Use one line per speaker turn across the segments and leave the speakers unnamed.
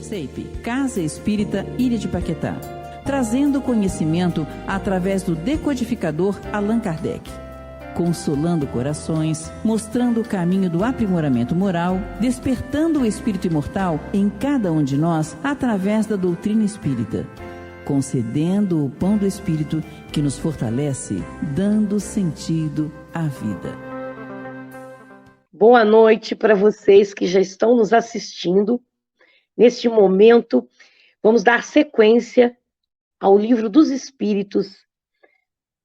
CEIP, Casa Espírita Ilha de Paquetá, trazendo conhecimento através do decodificador Allan Kardec, consolando corações, mostrando o caminho do aprimoramento moral, despertando o espírito imortal em cada um de nós através da doutrina espírita, concedendo o pão do espírito que nos fortalece, dando sentido à vida.
Boa noite para vocês que já estão nos assistindo. Neste momento, vamos dar sequência ao Livro dos Espíritos,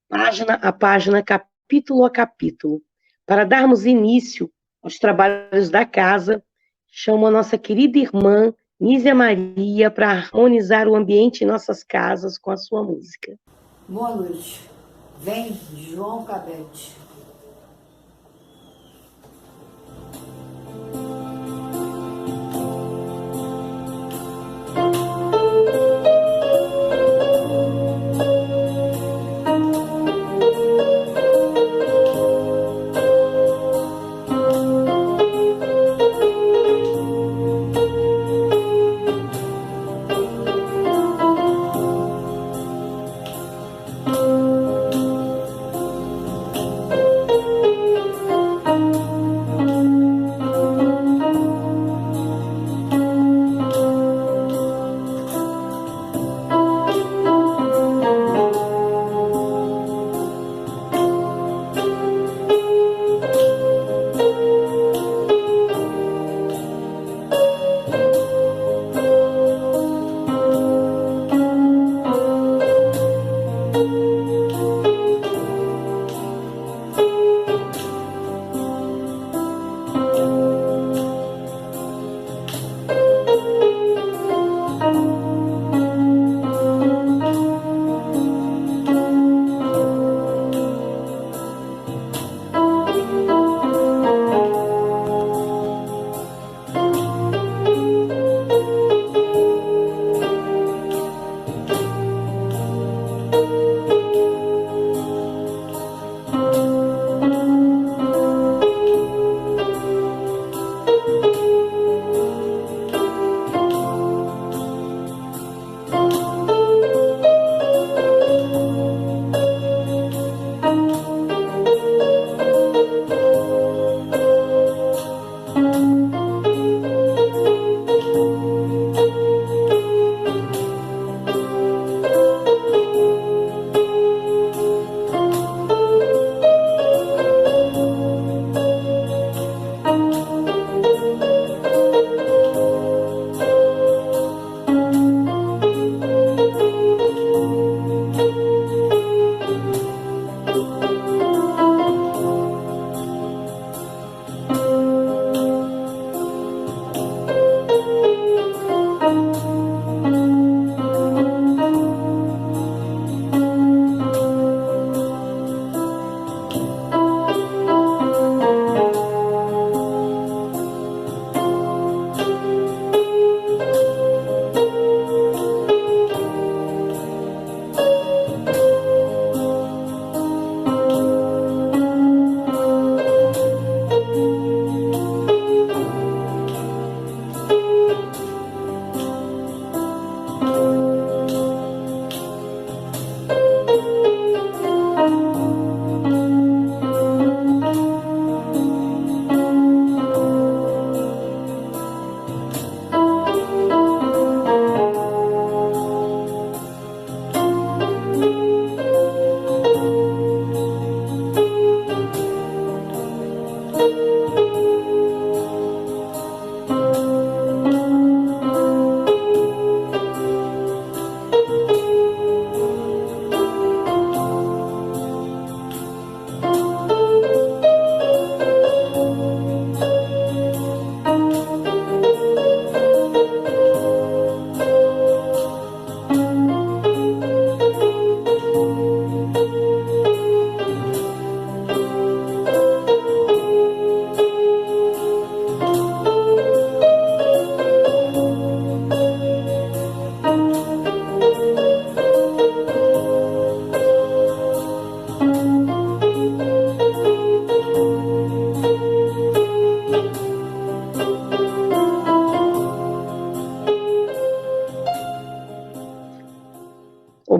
página a página, capítulo a capítulo. Para darmos início aos trabalhos da casa, chamo a nossa querida irmã Nízia Maria para harmonizar o ambiente em nossas casas com a sua música.
Boa noite. Vem, João Cabete.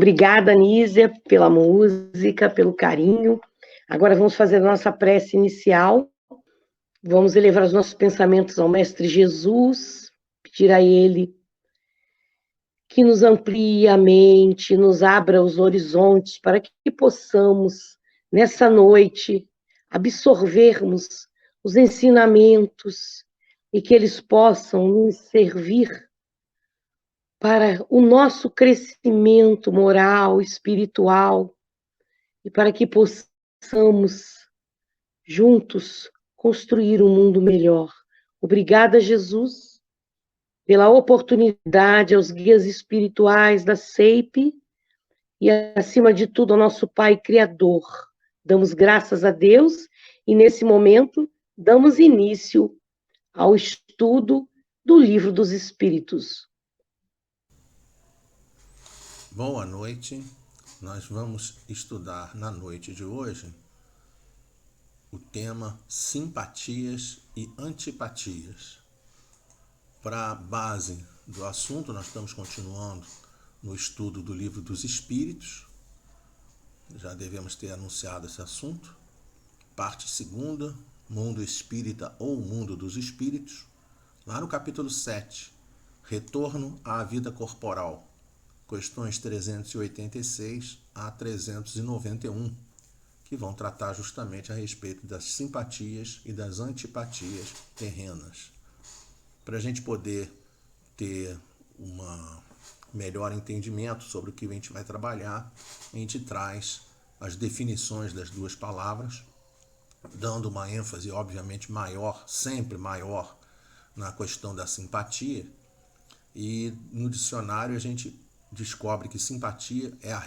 Obrigada, Nízia, pela música, pelo carinho. Agora vamos fazer a nossa prece inicial. Vamos elevar os nossos pensamentos ao Mestre Jesus, pedir a Ele que nos amplie a mente, nos abra os horizontes para que possamos, nessa noite, absorvermos os ensinamentos e que eles possam nos servir para o nosso crescimento moral, espiritual, e para que possamos, juntos, construir um mundo melhor. Obrigada, Jesus, pela oportunidade, aos guias espirituais da SEIP e, acima de tudo, ao nosso Pai Criador. Damos graças a Deus e, nesse momento, damos início ao estudo do Livro dos Espíritos.
Boa noite. Nós vamos estudar na noite de hoje o tema simpatias e antipatias. Para a base do assunto, nós estamos continuando no estudo do Livro dos Espíritos. Já devemos ter anunciado esse assunto. Parte 2ª, Mundo Espírita ou Mundo dos Espíritos. Lá no capítulo 7, Retorno à Vida Corporal. Questões 386 a 391, que vão tratar justamente a respeito das simpatias e das antipatias terrenas. Para a gente poder ter um melhor entendimento sobre o que a gente vai trabalhar, a gente traz as definições das duas palavras, dando uma ênfase, obviamente, maior, sempre maior, na questão da simpatia. E no dicionário a gente descobre que simpatia é a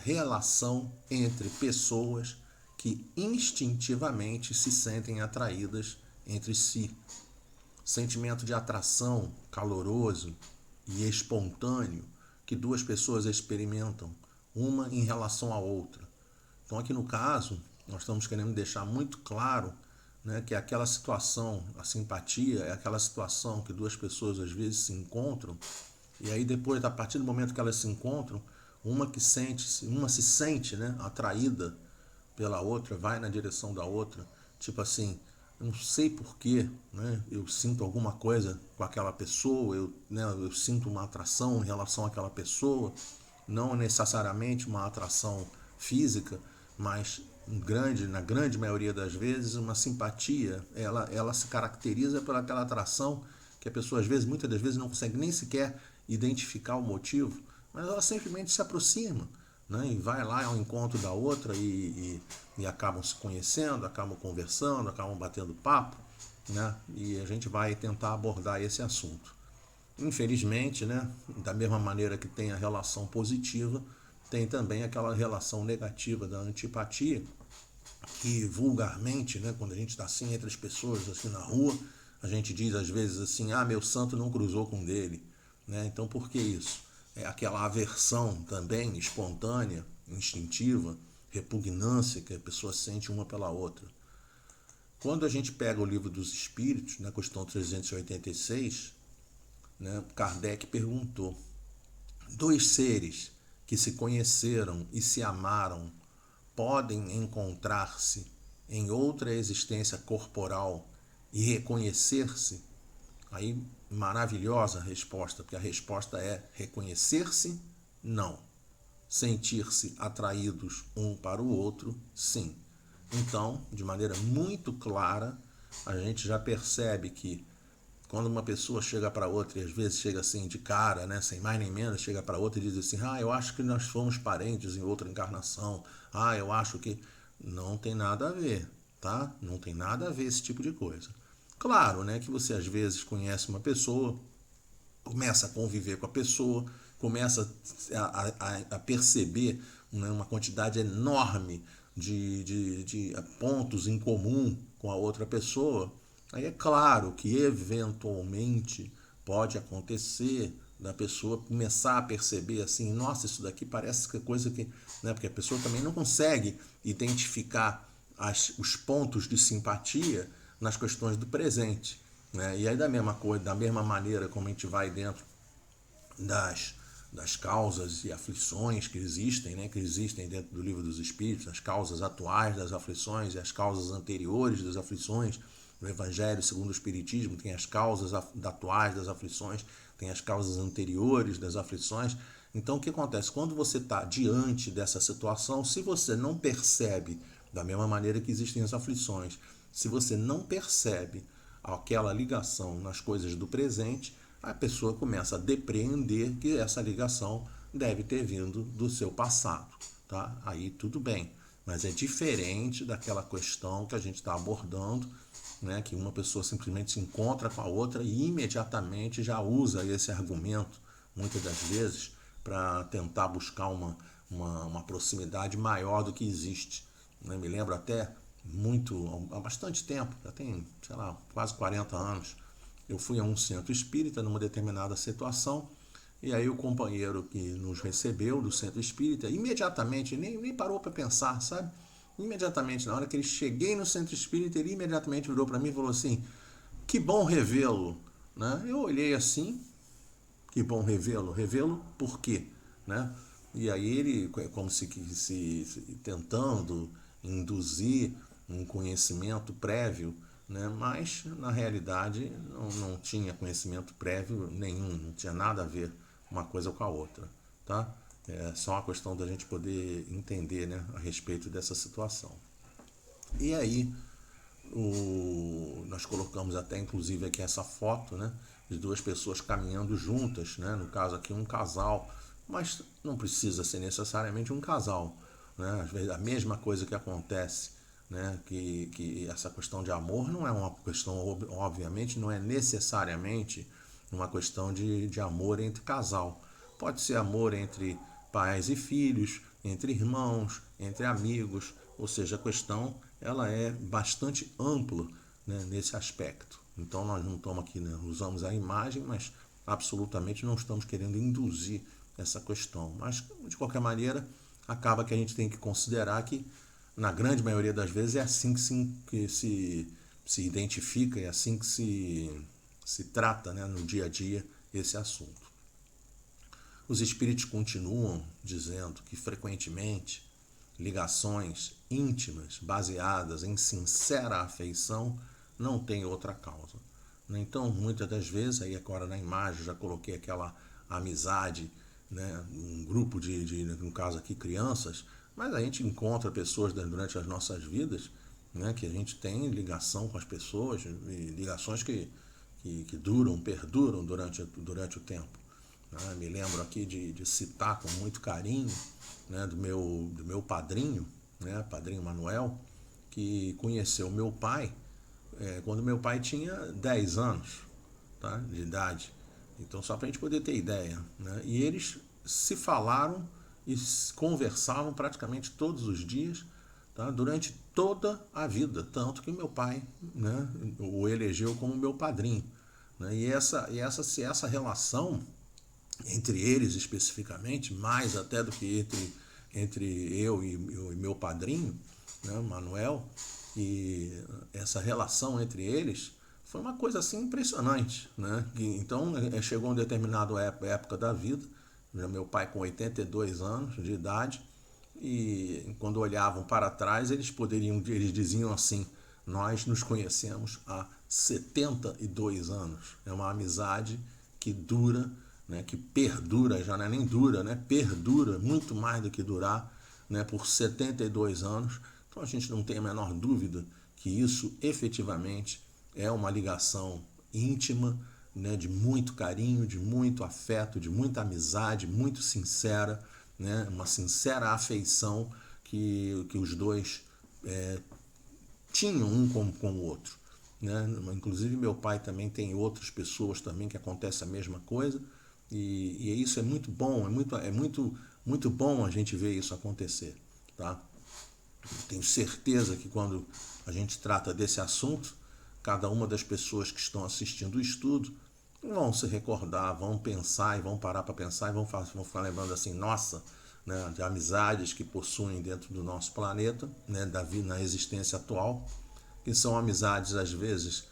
relação entre pessoas que instintivamente se sentem atraídas entre si. Sentimento de atração caloroso e espontâneo que duas pessoas experimentam, uma em relação à outra. Então, aqui no caso, nós estamos querendo deixar muito claro, né, que aquela situação, a simpatia, é aquela situação que duas pessoas às vezes se encontram. E aí depois, a partir do momento que elas se encontram, uma se sente, né, atraída pela outra, vai na direção da outra, tipo assim, eu não sei porquê, né, eu sinto alguma coisa com aquela pessoa, eu sinto uma atração em relação àquela pessoa, não necessariamente uma atração física, mas na grande maioria das vezes, uma simpatia, ela se caracteriza por aquela atração que a pessoa, às vezes, muitas das vezes, não consegue nem sequer identificar o motivo, mas ela simplesmente se aproxima, né, e vai lá ao encontro da outra e acabam se conhecendo, acabam conversando, acabam batendo papo, né, e a gente vai tentar abordar esse assunto. Infelizmente, né, da mesma maneira que tem a relação positiva, tem também aquela relação negativa da antipatia, que vulgarmente, né, quando a gente está assim entre as pessoas, assim na rua, a gente diz às vezes assim, meu santo não cruzou com o dele. Né? Então, por que isso? É aquela aversão também espontânea, instintiva, repugnância que a pessoa sente uma pela outra. Quando a gente pega o Livro dos Espíritos, na questão 386, né, Kardec perguntou: dois seres que se conheceram e se amaram podem encontrar-se em outra existência corporal e reconhecer-se? Aí, maravilhosa a resposta, porque a resposta é reconhecer-se, não. Sentir-se atraídos um para o outro, sim. Então, de maneira muito clara, a gente já percebe que quando uma pessoa chega para outra, e às vezes chega assim de cara, né, sem mais nem menos, chega para outra e diz assim, eu acho que nós fomos parentes em outra encarnação, eu acho que... Não tem nada a ver, tá? Não tem nada a ver esse tipo de coisa. Claro, né, que você às vezes conhece uma pessoa, começa a conviver com a pessoa, começa a perceber, né, uma quantidade enorme de pontos em comum com a outra pessoa. Aí é claro que eventualmente pode acontecer da pessoa começar a perceber assim, nossa, isso daqui parece que é coisa que... Né, porque a pessoa também não consegue identificar os pontos de simpatia nas questões do presente. Né? E aí da mesma maneira como a gente vai dentro das causas e aflições que existem, né, que existem dentro do livro dos Espíritos, as causas atuais das aflições e as causas anteriores das aflições. No Evangelho segundo o Espiritismo tem as causas atuais das aflições, tem as causas anteriores das aflições. Então o que acontece? Quando você está diante dessa situação, se você não percebe, da mesma maneira que existem as aflições, se você não percebe aquela ligação nas coisas do presente, a pessoa começa a depreender que essa ligação deve ter vindo do seu passado. Tá? Aí tudo bem, mas é diferente daquela questão que a gente está abordando, né, que uma pessoa simplesmente se encontra com a outra e imediatamente já usa esse argumento, muitas das vezes, para tentar buscar uma proximidade maior do que existe. Né? Me lembro até há bastante tempo, já tem, sei lá, quase 40 anos, eu fui a um centro espírita numa determinada situação, e aí o companheiro que nos recebeu do centro espírita, imediatamente, nem parou para pensar, sabe? Imediatamente, na hora que ele cheguei no centro espírita, ele imediatamente virou para mim e falou assim: que bom revê-lo. Né? Eu olhei assim, que bom revê-lo. Revê-lo por quê? Né? E aí ele, como se tentando induzir um conhecimento prévio, né? Mas na realidade não tinha conhecimento prévio nenhum, não tinha nada a ver uma coisa com a outra. Tá? É só uma questão da gente poder entender, né, a respeito dessa situação. E aí, nós colocamos até inclusive aqui essa foto, né, de duas pessoas caminhando juntas, né, no caso aqui um casal, mas não precisa ser necessariamente um casal. Né, às vezes a mesma coisa que acontece, né, que essa questão de amor não é uma questão, obviamente, não é necessariamente uma questão de amor entre casal. Pode ser amor entre pais e filhos, entre irmãos, entre amigos, ou seja, a questão ela é bastante ampla, né, nesse aspecto. Então nós não estamos aqui, né, usamos a imagem, mas absolutamente não estamos querendo induzir essa questão. Mas, de qualquer maneira, acaba que a gente tem que considerar que, na grande maioria das vezes, é assim que se identifica, é assim que se trata, né, no dia a dia esse assunto. Os espíritos continuam dizendo que, frequentemente, ligações íntimas baseadas em sincera afeição não têm outra causa. Então, muitas das vezes, aí agora na imagem já coloquei aquela amizade, né, um grupo no caso aqui, crianças, mas a gente encontra pessoas durante as nossas vidas, né, que a gente tem ligação com as pessoas, e ligações que perduram durante o tempo. Me lembro aqui de citar com muito carinho, né, do meu padrinho, né, padrinho Manuel, que conheceu meu pai quando meu pai tinha 10 anos, tá, de idade. Então, só para a gente poder ter ideia. Né, e eles se falaram e conversavam praticamente todos os dias, tá, durante toda a vida. Tanto que meu pai, né, o elegeu como meu padrinho. Né, e essa relação entre eles especificamente, mais até do que entre eu e meu padrinho, né, Manuel, e essa relação entre eles foi uma coisa assim impressionante. Né? Então chegou uma determinada época da vida, meu pai com 82 anos de idade, e quando olhavam para trás eles diziam assim: nós nos conhecemos há 72 anos. É uma amizade que dura, né, que perdura, já não é nem dura, né, perdura muito mais do que durar, né, por 72 anos. Então a gente não tem a menor dúvida que isso efetivamente é uma ligação íntima, né, de muito carinho, de muito afeto, de muita amizade, muito sincera, né, uma sincera afeição que os dois tinham um com o outro. Né? Inclusive meu pai também tem outras pessoas também que acontece a mesma coisa. E isso é muito bom, muito bom a gente ver isso acontecer. Tá? Tenho certeza que quando a gente trata desse assunto, cada uma das pessoas que estão assistindo o estudo vão se recordar, vão pensar e vão parar para pensar e vão ficar lembrando assim: nossa, né, de amizades que possuem dentro do nosso planeta, né, na existência atual, que são amizades às vezes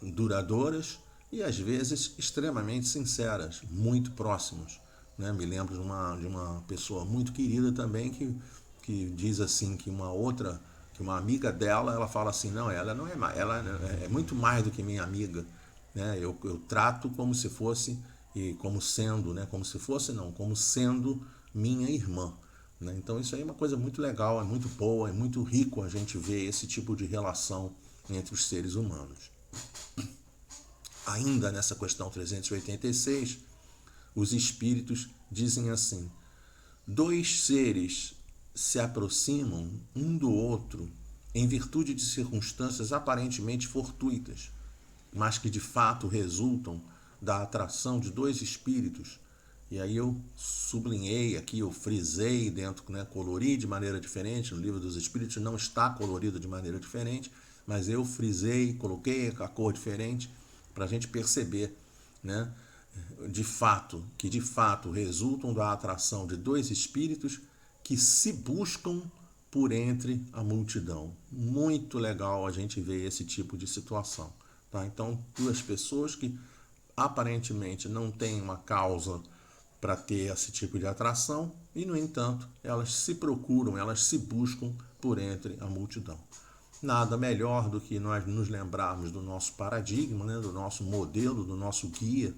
duradouras e às vezes extremamente sinceras, muito próximos. né? Me lembro de uma pessoa muito querida também que diz assim que uma amiga dela, ela fala assim, não, ela não é ela é muito mais do que minha amiga, né? Eu trato como se fosse e como sendo, né? Como se fosse não, como sendo minha irmã, né? Então isso aí é uma coisa muito legal, é muito boa, é muito rico a gente ver esse tipo de relação entre os seres humanos. Ainda nessa questão 386, os espíritos dizem assim: dois seres se aproximam um do outro em virtude de circunstâncias aparentemente fortuitas, mas que de fato resultam da atração de dois espíritos. E aí eu sublinhei aqui, eu frisei dentro, né, colori de maneira diferente. No livro dos Espíritos não está colorido de maneira diferente, mas eu frisei, coloquei a cor diferente para a gente perceber, né, que de fato resultam da atração de dois espíritos que se buscam por entre a multidão. Muito legal a gente ver esse tipo de situação. Tá? Então, duas pessoas que aparentemente não têm uma causa para ter esse tipo de atração e, no entanto, elas se procuram, elas se buscam por entre a multidão. Nada melhor do que nós nos lembrarmos do nosso paradigma, né, do nosso modelo, do nosso guia,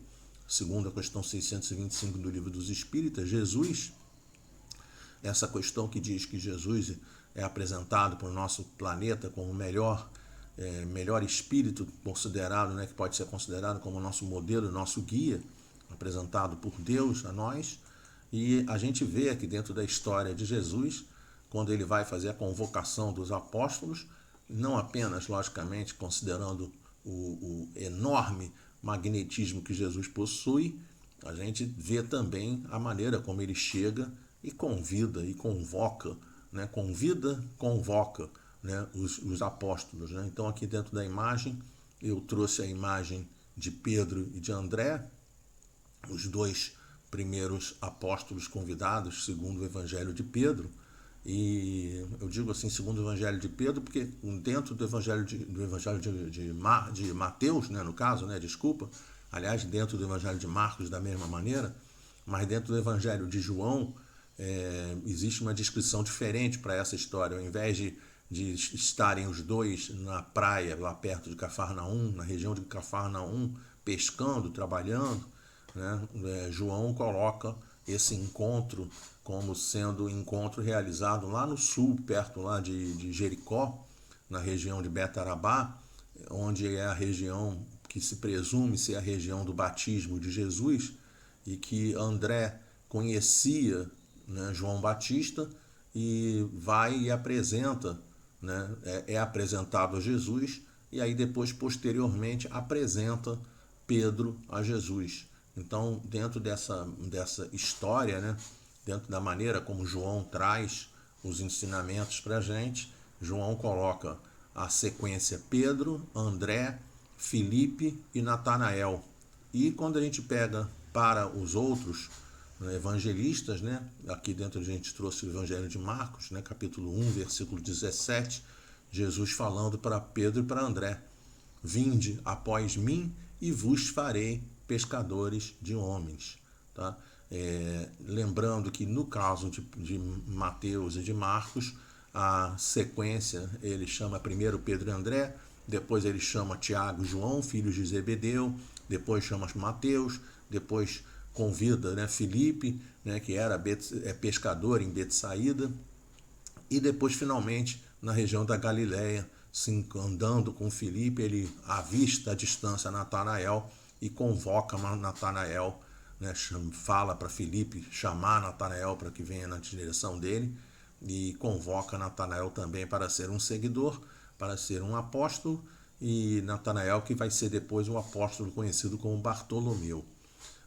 segundo a questão 625 do Livro dos Espíritas, Jesus. Essa questão que diz que Jesus é apresentado para o nosso planeta como o melhor espírito considerado, né, que pode ser considerado como nosso modelo, nosso guia, apresentado por Deus a nós. E a gente vê aqui dentro da história de Jesus, quando ele vai fazer a convocação dos apóstolos, não apenas, logicamente, considerando o enorme magnetismo que Jesus possui, a gente vê também a maneira como ele chega e convida e convoca, né? Convoca, né, os apóstolos. Né? Então, aqui dentro da imagem, eu trouxe a imagem de Pedro e de André, os dois primeiros apóstolos convidados, segundo o Evangelho de Pedro. E eu digo assim, segundo o Evangelho de Pedro, porque dentro do Evangelho de Mateus, né, no caso, né, desculpa, aliás, dentro do Evangelho de Marcos da mesma maneira, mas dentro do Evangelho de João, existe uma descrição diferente para essa história. Ao invés de estarem os dois na praia, lá perto de Cafarnaum, na região de Cafarnaum, pescando, trabalhando, né, João coloca esse encontro como sendo um encontro realizado lá no sul, perto lá de Jericó, na região de Betarabá, onde é a região que se presume ser a região do batismo de Jesus, e que André conhecia, né, João Batista, e vai e apresenta, né, é apresentado a Jesus, e aí depois, posteriormente, apresenta Pedro a Jesus. Então, dentro dessa história, né, dentro da maneira como João traz os ensinamentos para a gente, João coloca a sequência Pedro, André, Filipe e Natanael. E quando a gente pega para os outros, né, evangelistas, né, aqui dentro a gente trouxe o Evangelho de Marcos, né, capítulo 1, versículo 17, Jesus falando para Pedro e para André: vinde após mim e vos farei pescadores de homens. Tá? Lembrando que no caso de Mateus e de Marcos, a sequência ele chama primeiro Pedro e André, depois ele chama Tiago e João, filhos de Zebedeu, depois chama Mateus, depois convida, né, Filipe, né, que era pescador em Betsaída, e depois finalmente na região da Galileia, andando com Filipe, ele avista à distância Natanael e convoca Natanael, né, fala para Filipe chamar Natanael para que venha na direção dele, e convoca Natanael também para ser um seguidor, para ser um apóstolo, e Natanael que vai ser depois um apóstolo conhecido como Bartolomeu.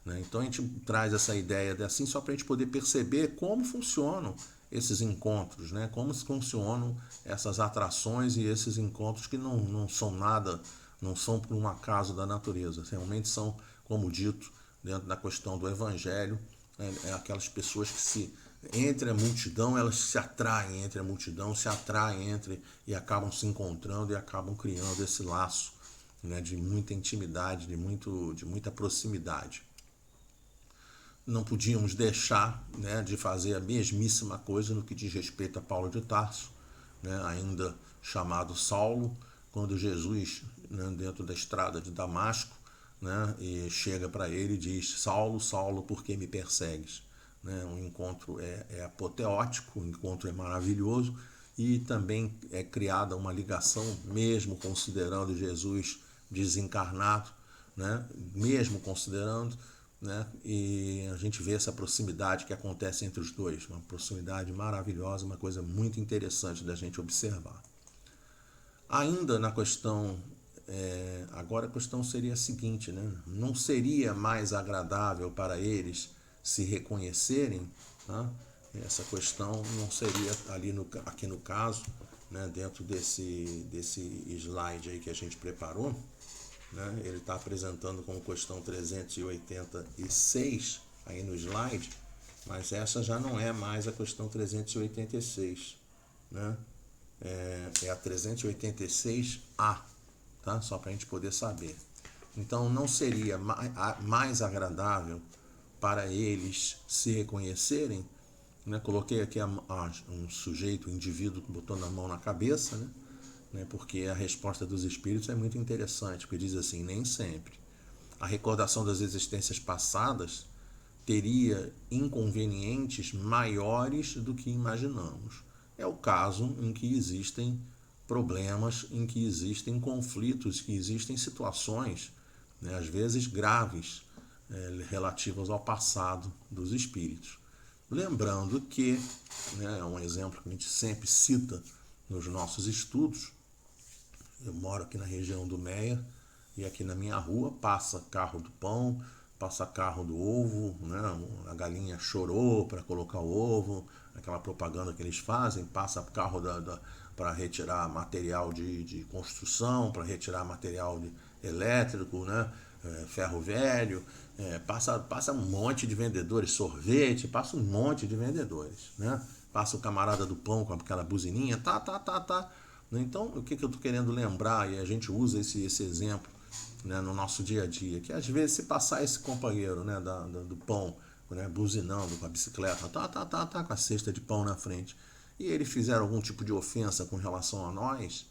Né? Então a gente traz essa ideia assim só para a gente poder perceber como funcionam esses encontros, né? Como funcionam essas atrações e esses encontros que não são nada, não são por um acaso da natureza, realmente são, como dito, dentro da questão do Evangelho, aquelas pessoas que entre a multidão, elas se atraem entre a multidão, se atraem e acabam se encontrando e acabam criando esse laço, né, de muita intimidade, de muita proximidade. não podíamos deixar, né, de fazer a mesmíssima coisa no que diz respeito a Paulo de Tarso, né, ainda chamado Saulo, quando Jesus, né, dentro da estrada de Damasco, né, e chega para ele e diz: Saulo, Saulo, por que me persegues? Né, o encontro é apoteótico, o encontro é maravilhoso, e também é criada uma ligação, mesmo considerando Jesus desencarnado, né, mesmo considerando, né, e a gente vê essa proximidade que acontece entre os dois, uma proximidade maravilhosa, uma coisa muito interessante da gente observar. Ainda na questão, agora a questão seria a seguinte, né? Não seria mais agradável para eles se reconhecerem, né? Essa questão não seria aqui no caso, né? Dentro desse slide aí que a gente preparou, né? Ele está apresentando como questão 386 aí no slide, mas essa já não é mais a questão 386, né? É a 386A, tá? Só para a gente poder saber. Então, não seria mais agradável para eles se reconhecerem, né? Coloquei aqui um sujeito, um indivíduo botando a mão na cabeça, né? Porque a resposta dos espíritos é muito interessante, porque diz assim: nem sempre a recordação das existências passadas teria inconvenientes maiores do que imaginamos. É o caso em que existem problemas, em que existem conflitos, que existem situações, né, às vezes graves, relativas ao passado dos espíritos. Lembrando que, né, é um exemplo que a gente sempre cita nos nossos estudos. Eu moro aqui na região do Meia e aqui na minha rua passa carro do pão, passa carro do ovo, né? A galinha chorou para colocar o ovo, aquela propaganda que eles fazem, passa carro para retirar material de construção, para retirar material elétrico, né? Ferro velho, passa um monte de vendedores, sorvete, passa um monte de vendedores, né? Passa o camarada do pão com aquela buzininha, tá. Então, o que eu estou querendo lembrar, e a gente usa esse exemplo, né, no nosso dia a dia, que às vezes se passar esse companheiro, né, do pão, né, buzinando com a bicicleta, tá com a cesta de pão na frente, e ele fizer algum tipo de ofensa com relação a nós,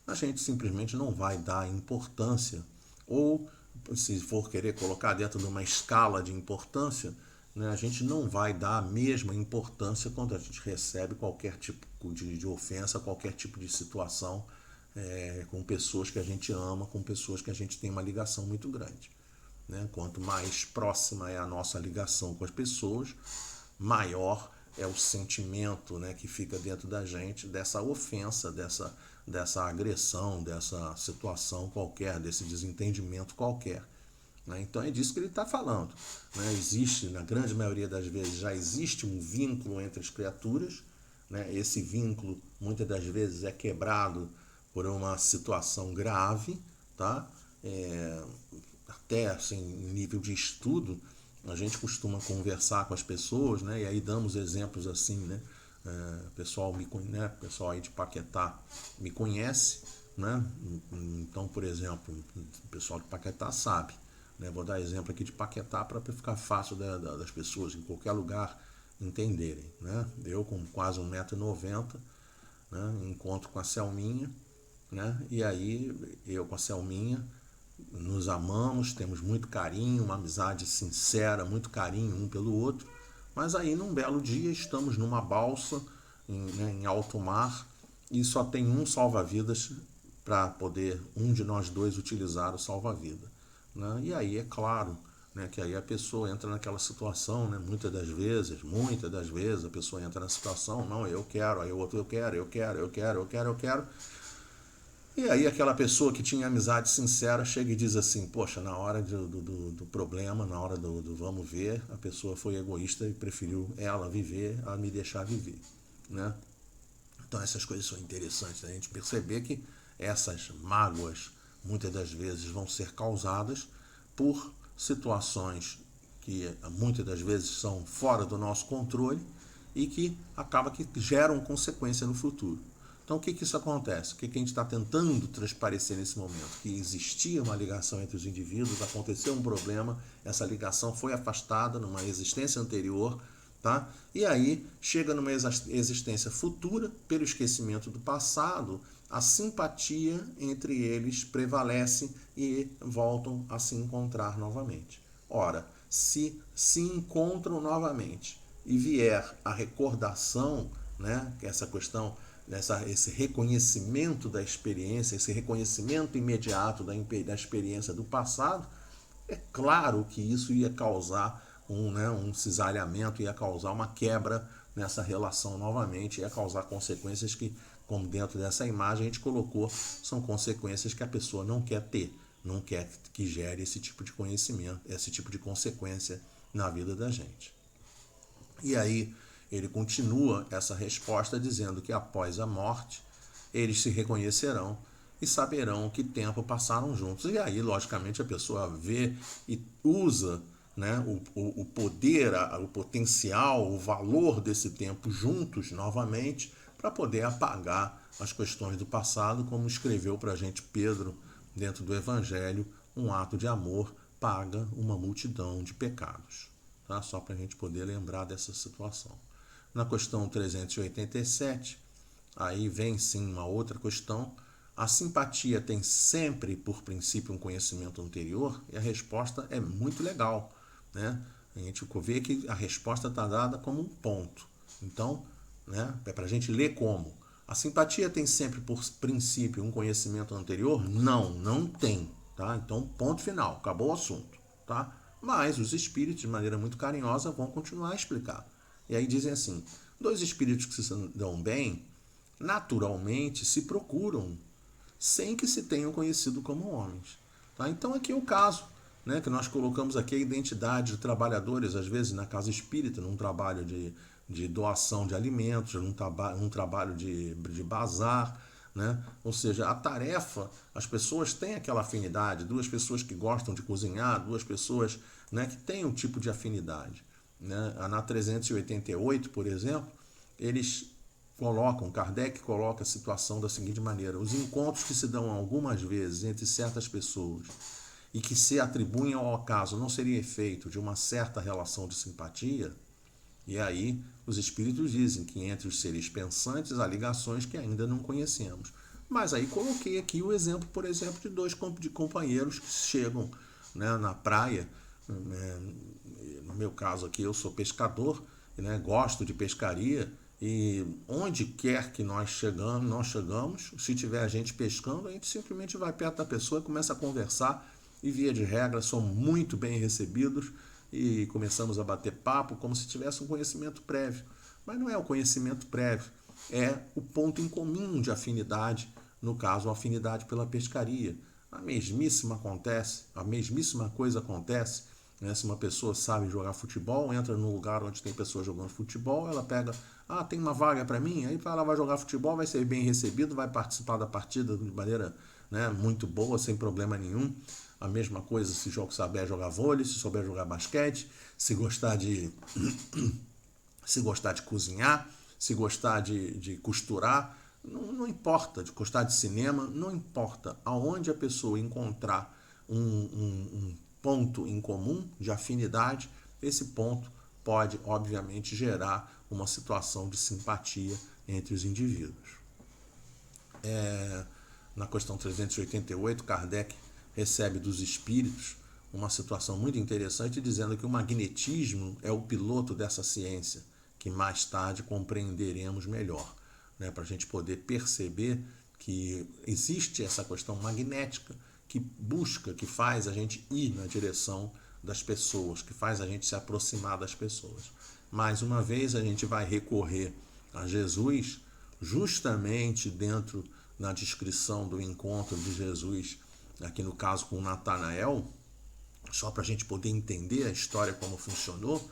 a gente simplesmente não vai dar importância, ou se for querer colocar dentro de uma escala de importância, né, a gente não vai dar a mesma importância quando a gente recebe qualquer tipo de ofensa, qualquer tipo de situação, com pessoas que a gente ama, com pessoas que a gente tem uma ligação muito grande, né? Quanto mais próxima é a nossa ligação com as pessoas, maior é o sentimento, né, que fica dentro da gente dessa ofensa, dessa agressão, dessa situação qualquer, desse desentendimento qualquer. Então é disso que ele está falando, né? Existe, na grande maioria das vezes, já existe um vínculo entre as criaturas, né? Esse vínculo muitas das vezes é quebrado por uma situação grave, tá? Até assim, em nível de estudo, a gente costuma conversar com as pessoas, né? E aí damos exemplos assim, né? O pessoal aí de Paquetá me conhece, né? Então, por exemplo, o pessoal de Paquetá sabe. Vou dar exemplo aqui de Paquetá para ficar fácil das pessoas em qualquer lugar entenderem, né? Eu com quase 1,90 m, né, encontro com a Selminha, né? E aí eu com a Selminha nos amamos, temos muito carinho, uma amizade sincera, muito carinho um pelo outro, mas aí num belo dia estamos numa balsa em alto mar e só tem um salva-vidas para poder um de nós dois utilizar o salva-vida. E aí é claro, né, que aí a pessoa entra naquela situação, né, muitas das vezes a pessoa entra na situação, não, eu quero, aí o outro eu quero. E aí aquela pessoa que tinha amizade sincera chega e diz assim: poxa, na hora do problema, na hora do vamos ver, a pessoa foi egoísta e preferiu ela viver a me deixar viver, né? Então essas coisas são interessantes, a gente perceber que essas mágoas muitas das vezes vão ser causadas por situações que muitas das vezes são fora do nosso controle e que acaba que geram consequência no futuro. Então, o que isso acontece? O que a gente está tentando transparecer nesse momento? Que existia uma ligação entre os indivíduos, aconteceu um problema, essa ligação foi afastada numa existência anterior, tá? E aí chega numa existência futura, pelo esquecimento do passado, a simpatia entre eles prevalece e voltam a se encontrar novamente. Ora, se encontram novamente e vier a recordação, né, que essa questão, esse reconhecimento da experiência, esse reconhecimento imediato da experiência do passado, é claro que isso ia causar um cisalhamento, ia causar uma quebra nessa relação novamente, ia causar consequências que, como dentro dessa imagem a gente colocou, são consequências que a pessoa não quer ter, não quer que gere esse tipo de conhecimento, esse tipo de consequência na vida da gente. E aí ele continua essa resposta dizendo que após a morte eles se reconhecerão e saberão que tempo passaram juntos. E aí, logicamente, a pessoa vê e usa, né, o poder, o potencial, o valor desse tempo juntos novamente para poder apagar as questões do passado, como escreveu para a gente Pedro dentro do Evangelho, um ato de amor paga uma multidão de pecados. Tá? Só para a gente poder lembrar dessa situação. Na questão 387, aí vem sim uma outra questão. A simpatia tem sempre por princípio um conhecimento anterior? E a resposta é muito legal, né? A gente vê que a resposta está dada como um ponto. Então, né, é para a gente ler como. A simpatia tem sempre por princípio um conhecimento anterior? Não, não tem. Tá? Então, ponto final, acabou o assunto. Tá? Mas os espíritos, de maneira muito carinhosa, vão continuar a explicar. E aí dizem assim, dois espíritos que se dão bem, naturalmente se procuram, sem que se tenham conhecido como homens. Tá? Então aqui é o caso, né, que nós colocamos aqui a identidade de trabalhadores, às vezes na casa espírita, num trabalho de doação de alimentos, num trabalho de bazar, né? Ou seja, a tarefa, as pessoas têm aquela afinidade, duas pessoas que gostam de cozinhar, duas pessoas, né, que têm um tipo de afinidade. Né? Na 388, por exemplo, Kardec coloca a situação da seguinte maneira: os encontros que se dão algumas vezes entre certas pessoas e que se atribuem ao acaso não seria efeito de uma certa relação de simpatia? E aí os espíritos dizem que entre os seres pensantes há ligações que ainda não conhecemos. Mas aí coloquei aqui o exemplo, por exemplo, de dois companheiros que chegam, né, na praia. No meu caso aqui, eu sou pescador, né, gosto de pescaria, e onde quer que nós chegamos, se tiver gente pescando, a gente simplesmente vai perto da pessoa, começa a conversar e, via de regra, somos muito bem recebidos e começamos a bater papo como se tivesse um conhecimento prévio. Mas não é o conhecimento prévio, é o ponto em comum de afinidade, no caso, a afinidade pela pescaria. A mesmíssima coisa acontece, né? Se uma pessoa sabe jogar futebol, entra num lugar onde tem pessoas jogando futebol, ela pega, tem uma vaga para mim, aí ela vai jogar futebol, vai ser bem recebido, vai participar da partida de maneira, né, muito boa, sem problema nenhum. A mesma coisa se souber jogar vôlei, se souber jogar basquete, se gostar de cozinhar, se gostar de costurar, não importa, de gostar de cinema, não importa. Aonde a pessoa encontrar um ponto em comum de afinidade, esse ponto pode, obviamente, gerar uma situação de simpatia entre os indivíduos. Na questão 388, Kardec recebe dos espíritos uma situação muito interessante, dizendo que o magnetismo é o piloto dessa ciência, que mais tarde compreenderemos melhor, né, para a gente poder perceber que existe essa questão magnética que busca, que faz a gente ir na direção das pessoas, que faz a gente se aproximar das pessoas. Mais uma vez a gente vai recorrer a Jesus, justamente dentro na descrição do encontro de Jesus, aqui no caso com Natanael, só para a gente poder entender a história como funcionou.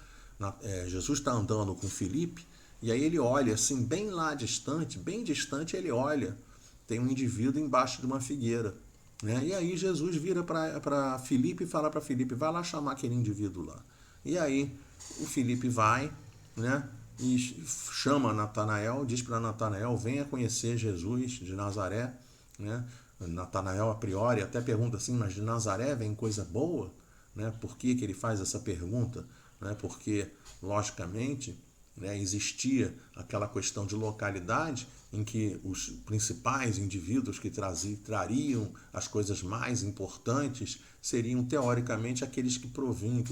Jesus está andando com Filipe, e aí ele olha assim, bem distante ele olha, tem um indivíduo embaixo de uma figueira, né? E aí Jesus vira para Filipe e fala para Filipe, vai lá chamar aquele indivíduo lá. E aí o Filipe vai, né, e chama Natanael, diz para Natanael, venha conhecer Jesus de Nazaré, né? Natanael, a priori, até pergunta assim, mas de Nazaré vem coisa boa? Né? Por que ele faz essa pergunta? Né? Porque, logicamente, né, existia aquela questão de localidade em que os principais indivíduos que trariam as coisas mais importantes seriam, teoricamente, aqueles que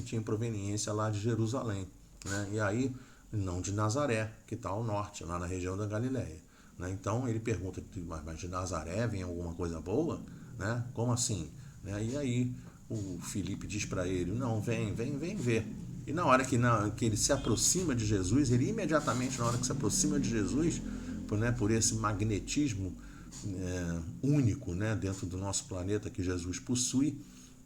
tinham proveniência lá de Jerusalém. Né? E aí, não de Nazaré, que está ao norte, lá na região da Galileia. Né? Então ele pergunta, mas de Nazaré vem alguma coisa boa? Né? Como assim? Né? E aí o Filipe diz para ele, não, vem ver. E na hora que ele se aproxima de Jesus, ele imediatamente, na hora que se aproxima de Jesus, por esse magnetismo único, né, dentro do nosso planeta que Jesus possui,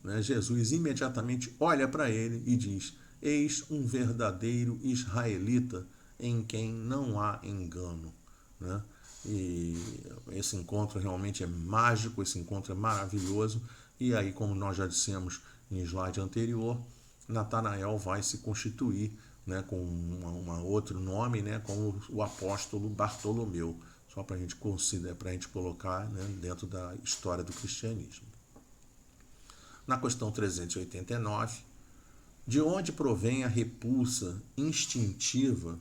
né, Jesus imediatamente olha para ele e diz, eis um verdadeiro israelita em quem não há engano. Né? E esse encontro realmente é mágico, esse encontro é maravilhoso. E aí, como nós já dissemos em slide anterior, Natanael vai se constituir, né, com um outro nome, né, como o apóstolo Bartolomeu, só para a gente considerar, para a gente colocar, né, dentro da história do cristianismo. Na questão 389, de onde provém a repulsa instintiva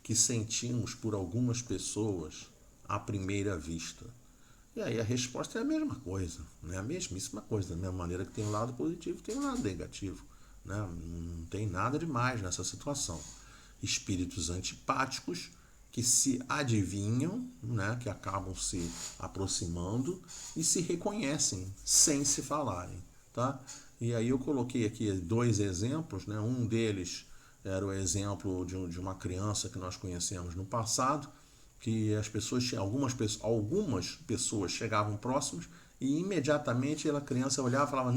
que sentimos por algumas pessoas à primeira vista? E aí a resposta é a mesma coisa, né? A mesmíssima coisa, da mesma maneira que tem um lado positivo, tem um lado negativo. Né? Não tem nada demais nessa situação. Espíritos antipáticos que se adivinham, né? Que acabam se aproximando e se reconhecem sem se falarem. Tá? E aí eu coloquei aqui 2 exemplos. Né? Um deles era o exemplo de uma criança que nós conhecemos no passado, que as pessoas, algumas pessoas chegavam próximas e imediatamente a criança olhava e falava,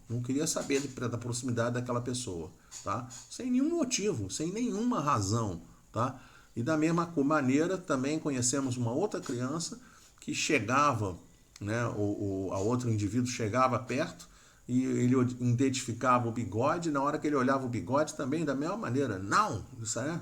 não queria saber da proximidade daquela pessoa, tá? Sem nenhum motivo, sem nenhuma razão, tá? E da mesma maneira também conhecemos uma outra criança que chegava, né, a outro indivíduo chegava perto e ele identificava o bigode, na hora que ele olhava o bigode também da mesma maneira, isso é, não,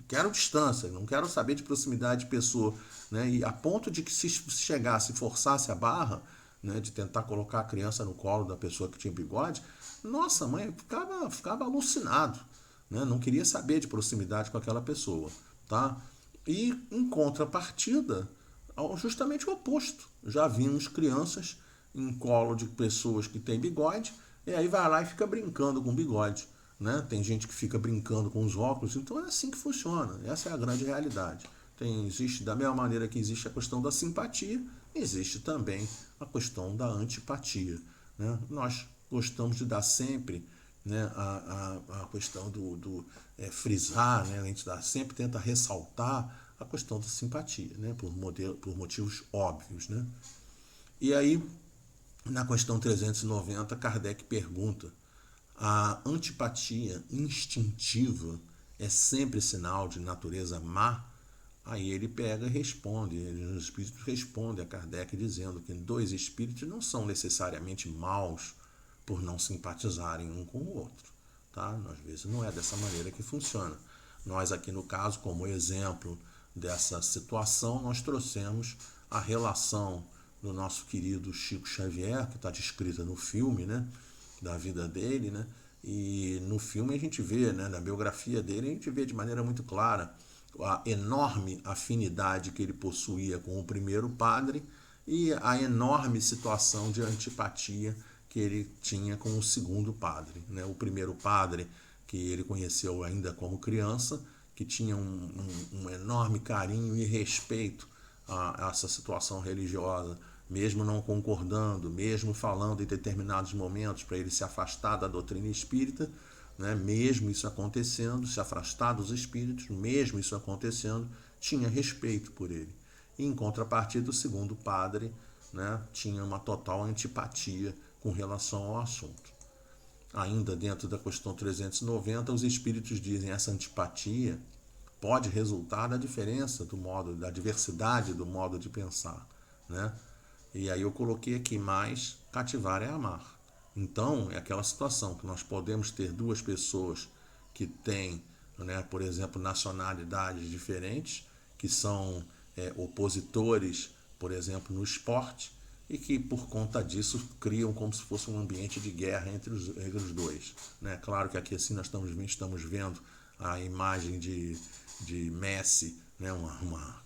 quero distância, não quero saber de proximidade de pessoa, né? E a ponto de que se chegasse, forçasse a barra, né, de tentar colocar a criança no colo da pessoa que tinha bigode, nossa, mãe ficava alucinado, né? Não queria saber de proximidade com aquela pessoa, tá? E em contrapartida, justamente o oposto, já vimos crianças em colo de pessoas que têm bigode, e aí vai lá e fica brincando com o bigode. Né? Tem gente que fica brincando com os óculos, então é assim que funciona, essa é a grande realidade. Existe, da mesma maneira que existe a questão da simpatia, existe também a questão da antipatia. Né? Nós gostamos de dar sempre, né, a questão do frisar, né? A gente sempre tenta ressaltar a questão da simpatia, né? Por motivos óbvios. Né? E aí, na questão 390, Kardec pergunta, a antipatia instintiva é sempre sinal de natureza má? Aí ele pega e responde, os espíritos respondem a Kardec dizendo que 2 espíritos não são necessariamente maus por não simpatizarem um com o outro. Tá? Às vezes não é dessa maneira que funciona. Nós aqui no caso, como exemplo dessa situação, nós trouxemos a relação do nosso querido Chico Xavier, que está descrita no filme, né? Da vida dele, né? E no filme a gente vê, né, na biografia dele, a gente vê de maneira muito clara a enorme afinidade que ele possuía com o primeiro padre e a enorme situação de antipatia que ele tinha com o segundo padre. Né? O primeiro padre, que ele conheceu ainda como criança, que tinha um enorme carinho e respeito a essa situação religiosa, mesmo não concordando, mesmo falando em determinados momentos para ele se afastar da doutrina espírita, né? Mesmo isso acontecendo, se afastar dos espíritos, mesmo isso acontecendo, tinha respeito por ele. E, em contrapartida, o segundo padre, né, tinha uma total antipatia com relação ao assunto. Ainda dentro da questão 390, os espíritos dizem que essa antipatia pode resultar da diferença do modo, da diversidade do modo de pensar, né? E aí eu coloquei aqui, mais cativar é amar. Então, é aquela situação que nós podemos ter 2 pessoas que têm né? Por exemplo, nacionalidades diferentes que são opositores, por exemplo, no esporte, e que por conta disso criam como se fosse um ambiente de guerra entre os dois, né? Claro que aqui assim nós estamos vendo a imagem de Messi, né? uma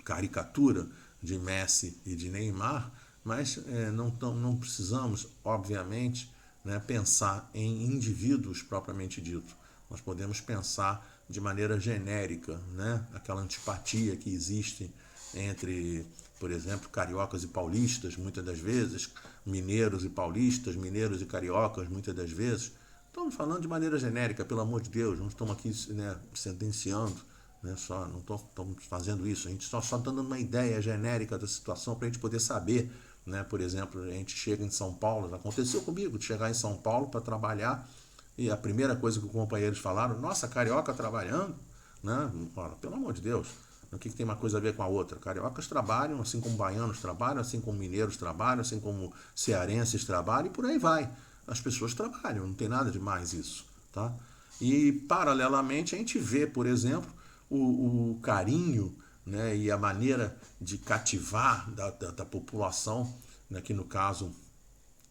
caricatura de Messi e de Neymar, mas não precisamos, obviamente, né, pensar em indivíduos propriamente dito. Nós podemos pensar de maneira genérica, né, aquela antipatia que existe entre, por exemplo, cariocas e paulistas, muitas das vezes, mineiros e paulistas, mineiros e cariocas, muitas das vezes. Estamos falando de maneira genérica, pelo amor de Deus, não estamos aqui, né, sentenciando, né, não estamos fazendo isso, a gente só está dando uma ideia genérica da situação para a gente poder saber, né? Por exemplo, a gente chega em São Paulo, aconteceu comigo de chegar em São Paulo para trabalhar e a primeira coisa que os companheiros falaram, nossa, carioca trabalhando, né? Ora, pelo amor de Deus, o que tem uma coisa a ver com a outra? Cariocas trabalham, assim como baianos trabalham, assim como mineiros trabalham, assim como cearenses trabalham e por aí vai. As pessoas trabalham, não tem nada de mais isso, tá? E paralelamente a gente vê, por exemplo, o carinho, né, e a maneira de cativar da população, né, que no caso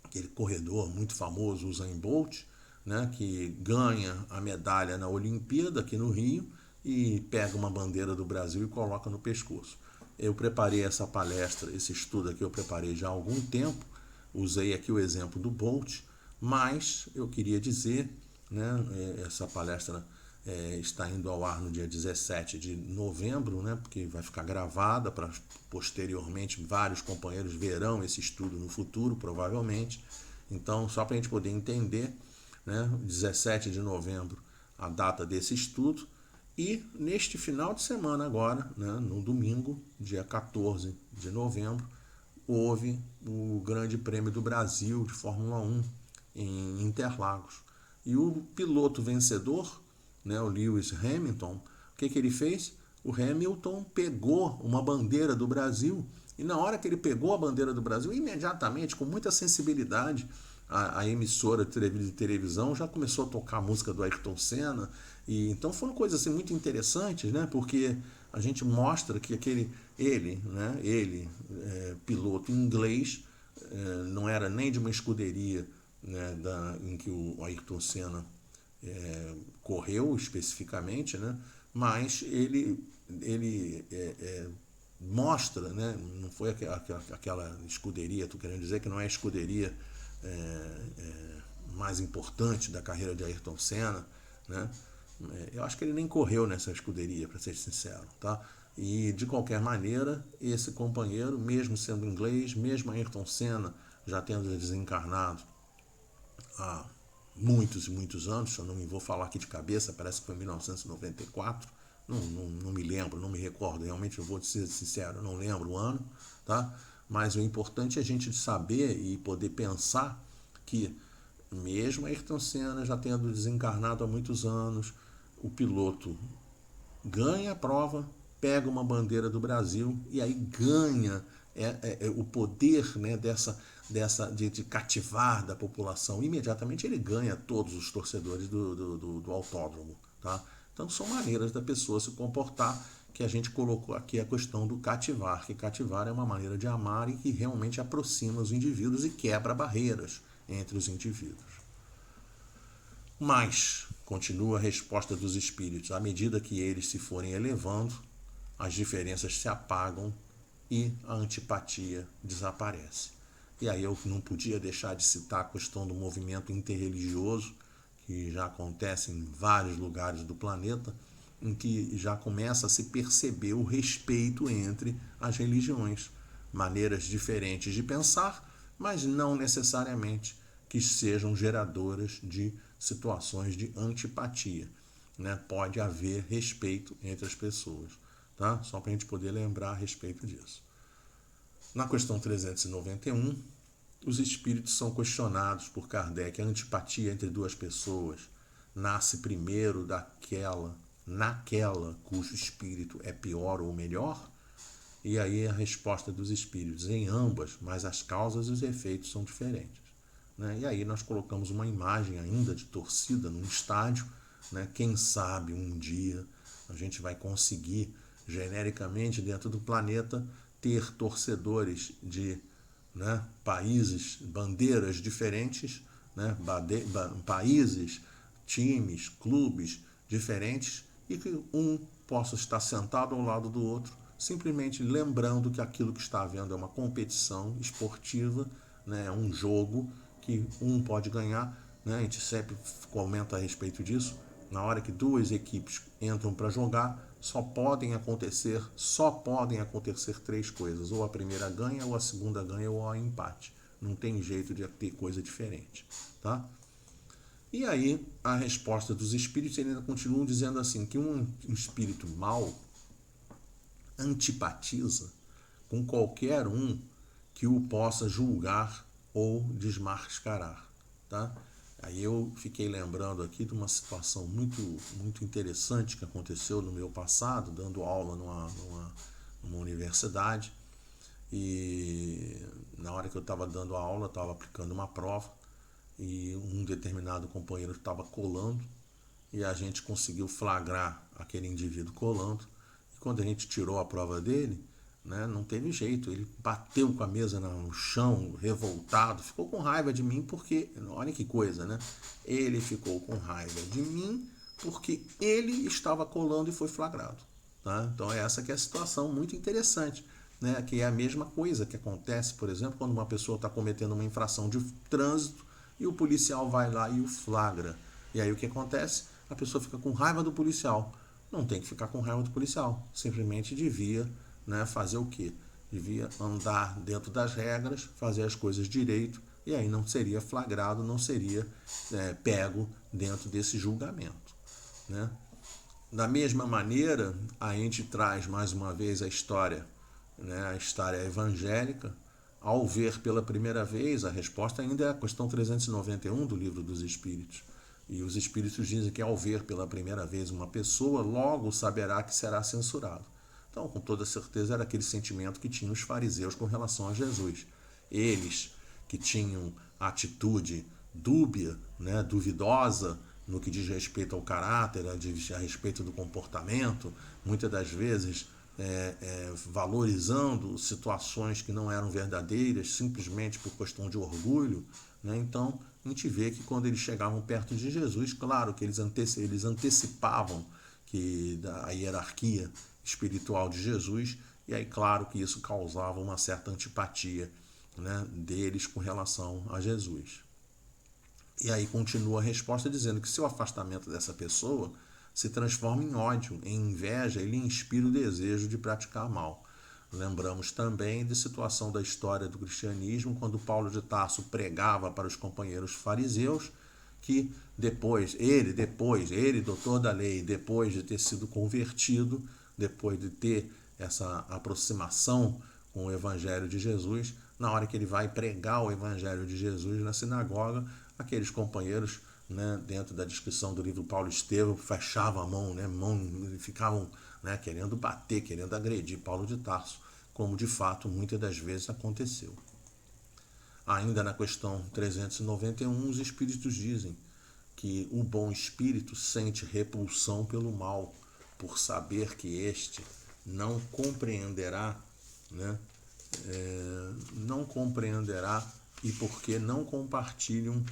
aquele corredor muito famoso, o Usain Bolt, né, que ganha a medalha na Olimpíada aqui no Rio e pega uma bandeira do Brasil e coloca no pescoço. Eu preparei essa palestra, esse estudo aqui eu preparei já há algum tempo, usei aqui o exemplo do Bolt, mas eu queria dizer, né, essa palestra está indo ao ar no dia 17 de novembro, né, porque vai ficar gravada para posteriormente vários companheiros verão esse estudo no futuro, provavelmente. Então, só para a gente poder entender, né, 17 de novembro, a data desse estudo. E neste final de semana agora, né, no domingo, dia 14 de novembro, houve o Grande Prêmio do Brasil de Fórmula 1 em Interlagos. E o piloto vencedor, né, o Lewis Hamilton, o que ele fez? O Hamilton pegou uma bandeira do Brasil e na hora que ele pegou a bandeira do Brasil, imediatamente, com muita sensibilidade, a emissora de televisão já começou a tocar a música do Ayrton Senna. E então foram coisas assim, muito interessantes, né, porque a gente mostra que ele, piloto inglês, não era nem de uma escuderia, né, em que o Ayrton Senna correu especificamente, né, mas ele mostra, né, não foi aquela escuderia, estou querendo dizer que não é a escuderia mais importante da carreira de Ayrton Senna, né? Eu acho que ele nem correu nessa escuderia, para ser sincero, tá? E de qualquer maneira, esse companheiro, mesmo sendo inglês, mesmo Ayrton Senna já tendo desencarnado há muitos e muitos anos, eu não me vou falar aqui de cabeça, parece que foi em 1994, não me lembro, não me recordo, realmente eu vou ser sincero, não lembro o ano, tá? Mas o importante é a gente saber e poder pensar que mesmo Ayrton Senna já tendo desencarnado há muitos anos, o piloto ganha a prova, pega uma bandeira do Brasil e aí ganha o poder, né, de cativar da população. Imediatamente ele ganha todos os torcedores do autódromo, tá? Então são maneiras da pessoa se comportar, que a gente colocou aqui a questão do cativar, que cativar é uma maneira de amar e que realmente aproxima os indivíduos e quebra barreiras entre os indivíduos. Mas, continua a resposta dos espíritos, à medida que eles se forem elevando, as diferenças se apagam e a antipatia desaparece. E aí eu não podia deixar de citar a questão do movimento interreligioso, que já acontece em vários lugares do planeta, em que já começa a se perceber o respeito entre as religiões, maneiras diferentes de pensar, mas não necessariamente que sejam geradoras de situações de antipatia, né? Pode haver respeito entre as pessoas, tá? Só para a gente poder lembrar a respeito disso. Na questão 391, os espíritos são questionados por Kardec. A antipatia entre duas pessoas nasce primeiro naquela cujo espírito é pior ou melhor? E aí a resposta dos espíritos, em ambas, mas as causas e os efeitos são diferentes, né? E aí nós colocamos uma imagem ainda de torcida num estádio, né? Quem sabe um dia a gente vai conseguir, genericamente, dentro do planeta, ter torcedores de, né, países, bandeiras diferentes, né, países, times, clubes diferentes, e que um possa estar sentado ao lado do outro, simplesmente lembrando que aquilo que está havendo é uma competição esportiva, né, é um jogo que um pode ganhar, né, a gente sempre comenta a respeito disso. Na hora que duas equipes entram para jogar, só podem acontecer três coisas: ou a primeira ganha, ou a segunda ganha, ou há empate. Não tem jeito de ter coisa diferente, tá? E aí a resposta dos espíritos ainda continuam dizendo assim, que um espírito mau antipatiza com qualquer um que o possa julgar ou desmascarar, tá? Aí eu fiquei lembrando aqui de uma situação muito interessante que aconteceu no meu passado, dando aula numa universidade, e na hora que eu estava dando a aula, estava aplicando uma prova, e um determinado companheiro estava colando, e a gente conseguiu flagrar aquele indivíduo colando, e quando a gente tirou a prova dele, né, não teve jeito, ele bateu com a mesa no chão, revoltado, ficou com raiva de mim porque, olha que coisa, né? Ele ficou com raiva de mim porque ele estava colando e foi flagrado, tá? Então essa que é a situação muito interessante, né? Que é a mesma coisa que acontece, por exemplo, quando uma pessoa está cometendo uma infração de trânsito e o policial vai lá e o flagra. E aí o que acontece? A pessoa fica com raiva do policial. Não tem que ficar com raiva do policial, simplesmente devia, né, fazer o quê? Devia andar dentro das regras, fazer as coisas direito, e aí não seria flagrado, não seria pego dentro desse julgamento, né? Da mesma maneira, a gente traz mais uma vez a história, né, a história evangélica. Ao ver pela primeira vez, a resposta ainda é a questão 391 do Livro dos Espíritos. E os Espíritos dizem que ao ver pela primeira vez uma pessoa, logo saberá que será censurado. Então, com toda certeza, era aquele sentimento que tinham os fariseus com relação a Jesus. Eles que tinham atitude dúbia, né, duvidosa no que diz respeito ao caráter, a respeito do comportamento, muitas das vezes valorizando situações que não eram verdadeiras, simplesmente por questão de orgulho, né? Então, a gente vê que quando eles chegavam perto de Jesus, claro que eles antecipavam a hierarquia espiritual de Jesus, e aí claro que isso causava uma certa antipatia, né, deles com relação a Jesus. E aí continua a resposta dizendo que se o afastamento dessa pessoa se transforma em ódio, em inveja, ele inspira o desejo de praticar mal. Lembramos também da situação da história do cristianismo, quando Paulo de Tarso pregava para os companheiros fariseus, que ele, doutor da lei, depois de ter sido convertido, depois de ter essa aproximação com o Evangelho de Jesus, na hora que ele vai pregar o Evangelho de Jesus na sinagoga, aqueles companheiros, né, dentro da descrição do livro Paulo Estevão, fechavam a mão, ficavam, né, querendo bater, querendo agredir Paulo de Tarso, como de fato muitas das vezes aconteceu. Ainda na questão 391, os espíritos dizem que o bom espírito sente repulsão pelo mal, por saber que este não compreenderá, né, e porque não compartilham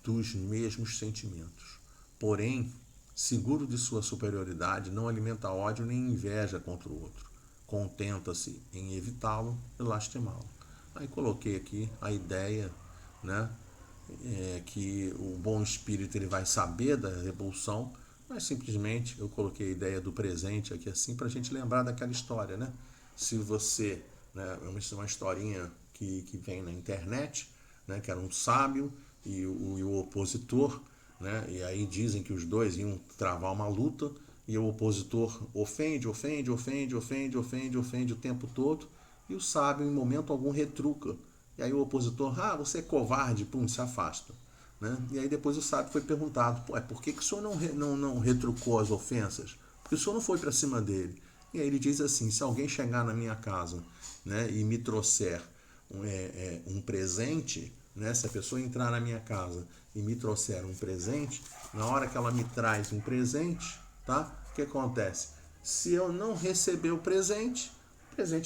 dos mesmos sentimentos. Porém, seguro de sua superioridade, não alimenta ódio nem inveja contra o outro. Contenta-se em evitá-lo e lastimá-lo. Aí coloquei aqui a ideia, né, que o bom espírito ele vai saber da repulsão, mas simplesmente eu coloquei a ideia do presente aqui assim para a gente lembrar daquela história, né? Se você, né, uma historinha que vem na internet, né, que era um sábio e o opositor, né, e aí dizem que os dois iam travar uma luta e o opositor ofende o tempo todo, e o sábio em momento algum retruca. E aí o opositor, você é covarde, se afasta. Né? E aí depois o sábio foi perguntado, por que o senhor não retrucou as ofensas? Porque o senhor não foi para cima dele. E aí ele diz assim, se alguém chegar na minha casa, né, e me trouxer um presente, né? Se a pessoa entrar na minha casa e me trouxer um presente, na hora que ela me traz um presente, tá? O que acontece? Se eu não receber o presente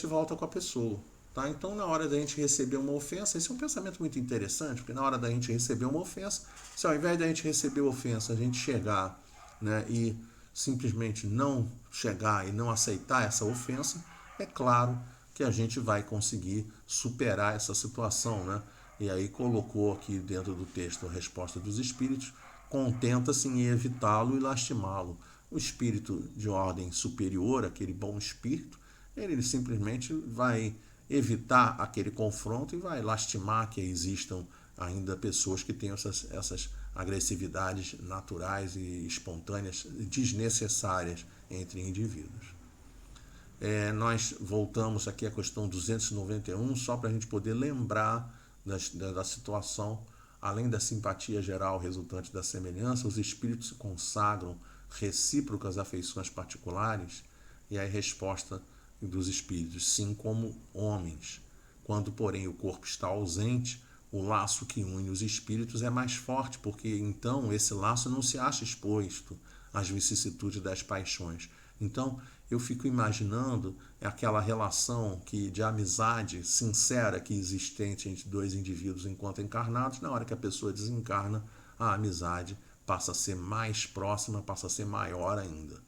volta com a pessoa. Tá? Então, na hora da gente receber uma ofensa, esse é um pensamento muito interessante, porque na hora da gente receber uma ofensa, se ao invés da gente receber a ofensa, a gente chegar, né, e simplesmente não chegar e não aceitar essa ofensa, é claro que a gente vai conseguir superar essa situação, né? E aí colocou aqui dentro do texto a resposta dos espíritos: contenta-se em evitá-lo e lastimá-lo. O espírito de ordem superior, aquele bom espírito, ele simplesmente vai evitar aquele confronto e vai lastimar que existam ainda pessoas que tenham essas agressividades naturais e espontâneas desnecessárias entre indivíduos. Nós voltamos aqui à questão 291 só para a gente poder lembrar da situação. Além da simpatia geral resultante da semelhança, os espíritos se consagram recíprocas afeições particulares, e aí resposta dos espíritos: sim, como homens. Quando, porém, o corpo está ausente, o laço que une os espíritos é mais forte, porque então esse laço não se acha exposto às vicissitudes das paixões. Então, eu fico imaginando aquela relação de amizade sincera que existente entre dois indivíduos enquanto encarnados. Na hora que a pessoa desencarna, a amizade passa a ser mais próxima, passa a ser maior ainda.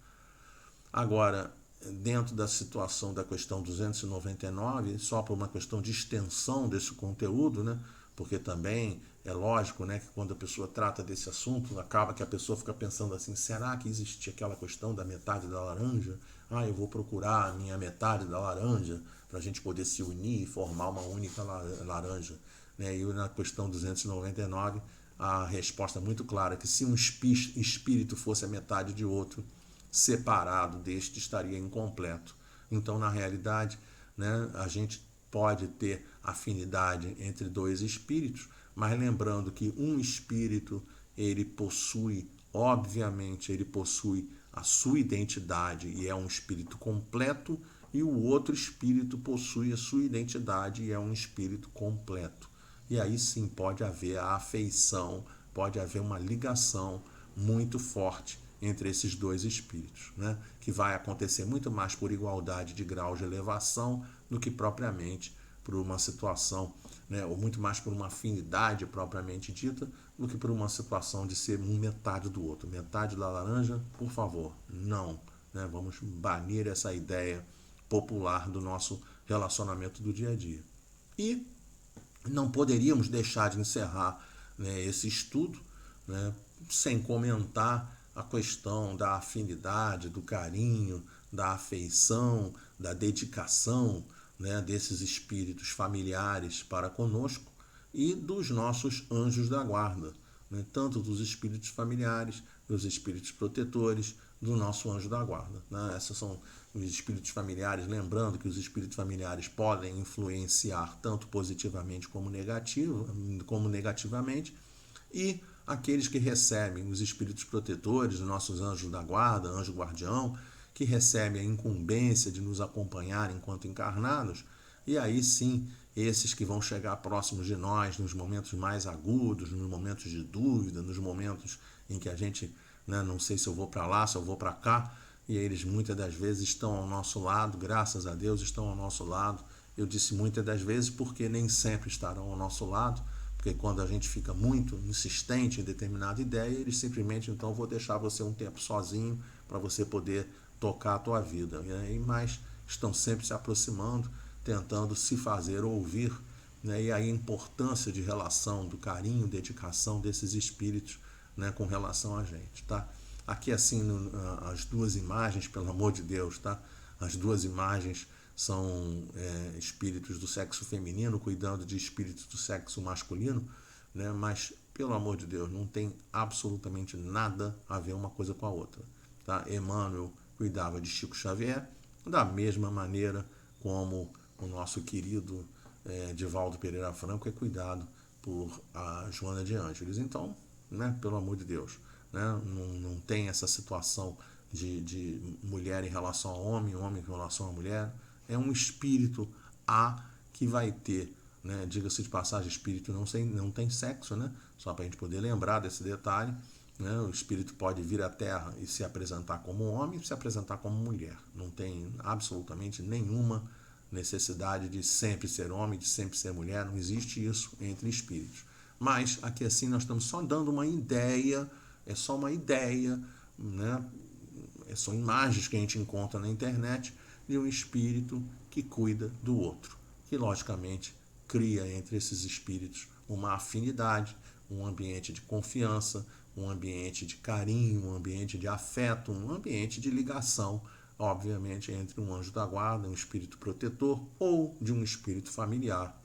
Agora, dentro da situação da questão 299, só por uma questão de extensão desse conteúdo, né? Porque também é lógico, né, que quando a pessoa trata desse assunto, acaba que a pessoa fica pensando assim: será que existe aquela questão da metade da laranja? Eu vou procurar a minha metade da laranja para a gente poder se unir e formar uma única laranja, né? E na questão 299, a resposta é muito clara, que se um espírito fosse a metade de outro, separado deste estaria incompleto. Então, na realidade, né, a gente pode ter afinidade entre dois espíritos, mas lembrando que um espírito, ele possui, obviamente, ele possui a sua identidade e é um espírito completo, e o outro espírito possui a sua identidade e é um espírito completo. E aí sim pode haver a afeição, pode haver uma ligação muito forte entre esses dois espíritos, né? Que vai acontecer muito mais por igualdade de grau de elevação do que propriamente por uma situação, né? Ou muito mais por uma afinidade propriamente dita do que por uma situação de ser um metade do outro. Metade da laranja, por favor, não, né? Vamos banir essa ideia popular do nosso relacionamento do dia a dia. E não poderíamos deixar de encerrar, né, esse estudo, né, sem comentar a questão da afinidade, do carinho, da afeição, da dedicação, né, desses espíritos familiares para conosco e dos nossos anjos da guarda, né, tanto dos espíritos familiares, dos espíritos protetores, do nosso anjo da guarda, né? Esses são os espíritos familiares, lembrando que os espíritos familiares podem influenciar tanto positivamente como negativamente, e aqueles que recebem os espíritos protetores, os nossos anjos da guarda, anjo guardião, que recebem a incumbência de nos acompanhar enquanto encarnados, e aí sim, esses que vão chegar próximos de nós nos momentos mais agudos, nos momentos de dúvida, nos momentos em que a gente, né, não sei se eu vou para lá, se eu vou para cá, e eles muitas das vezes estão ao nosso lado, graças a Deus estão ao nosso lado. Eu disse muitas das vezes porque nem sempre estarão ao nosso lado, porque quando a gente fica muito insistente em determinada ideia, eles simplesmente, então, vou deixar você um tempo sozinho para você poder tocar a tua vida, né? Mas estão sempre se aproximando, tentando se fazer ouvir, né? E aí a importância de relação, do carinho, dedicação desses espíritos, né, com relação a gente, tá? Aqui assim, as duas imagens, pelo amor de Deus, tá? As duas imagens são espíritos do sexo feminino cuidando de espíritos do sexo masculino, né? Mas, pelo amor de Deus, não tem absolutamente nada a ver uma coisa com a outra, tá? Emmanuel cuidava de Chico Xavier da mesma maneira como o nosso querido Divaldo Pereira Franco é cuidado por a Joana de Ângeles. Então, né, pelo amor de Deus, né, não tem essa situação de mulher em relação ao homem, homem em relação à mulher. É um espírito A que vai ter né? Diga-se de passagem, espírito não tem sexo, né? Só para a gente poder lembrar desse detalhe, né? O espírito pode vir à Terra e se apresentar como homem e se apresentar como mulher. Não tem absolutamente nenhuma necessidade de sempre ser homem, de sempre ser mulher. Não existe isso entre espíritos. Mas aqui assim nós estamos só dando uma ideia, é só uma ideia, né? São imagens que a gente encontra na internet de um espírito que cuida do outro, que logicamente cria entre esses espíritos uma afinidade, um ambiente de confiança, um ambiente de carinho, um ambiente de afeto, um ambiente de ligação, obviamente, entre um anjo da guarda, um espírito protetor ou de um espírito familiar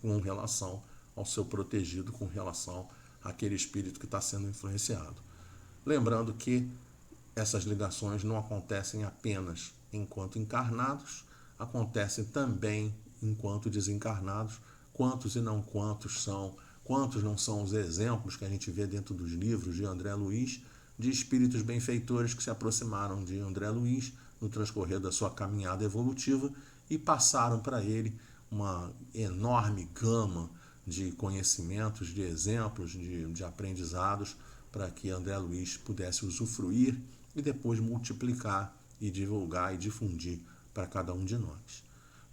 com relação ao seu protegido, com relação àquele espírito que está sendo influenciado. Lembrando que essas ligações não acontecem apenas enquanto encarnados, acontecem também enquanto desencarnados. Quantos e não quantos são, quantos não são os exemplos que a gente vê dentro dos livros de André Luiz, de espíritos benfeitores que se aproximaram de André Luiz no transcorrer da sua caminhada evolutiva e passaram para ele uma enorme gama de conhecimentos, de exemplos, de aprendizados, para que André Luiz pudesse usufruir e depois multiplicar e divulgar e difundir para cada um de nós.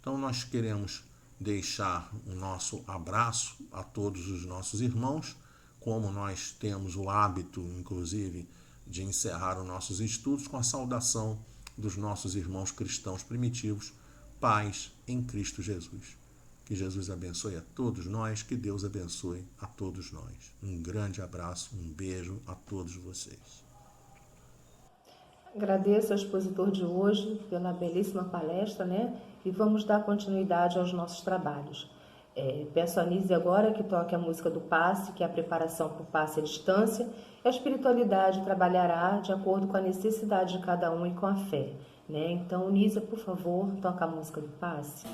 Então nós queremos deixar o nosso abraço a todos os nossos irmãos, como nós temos o hábito, inclusive, de encerrar os nossos estudos com a saudação dos nossos irmãos cristãos primitivos, paz em Cristo Jesus. Que Jesus abençoe a todos nós, que Deus abençoe a todos nós. Um grande abraço, um beijo a todos vocês.
Agradeço ao expositor de hoje pela belíssima palestra, né? E vamos dar continuidade aos nossos trabalhos. Peço a Nise agora que toque a música do passe, que é a preparação para o passe à distância. E a espiritualidade trabalhará de acordo com a necessidade de cada um e com a fé, né? Então, Nise, por favor, toca a música do passe.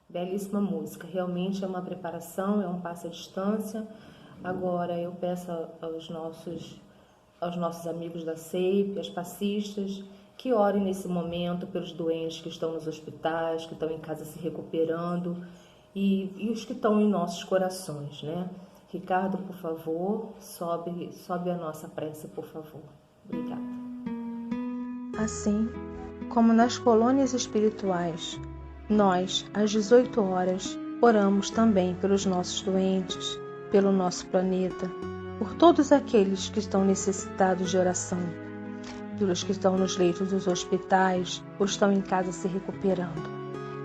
Belíssima música, realmente é uma preparação, é um passo à distância. Agora eu peço aos nossos amigos da SEIP, as passistas, que orem nesse momento pelos doentes que estão nos hospitais, que estão em casa se recuperando e os que estão em nossos corações, né? Ricardo, por favor, sobe a nossa prece, por favor. Obrigada. Assim como nas colônias espirituais, nós, às 18 horas, oramos também pelos nossos doentes, pelo nosso planeta, por todos aqueles que estão necessitados de oração, pelos que estão nos leitos dos hospitais ou estão em casa se recuperando.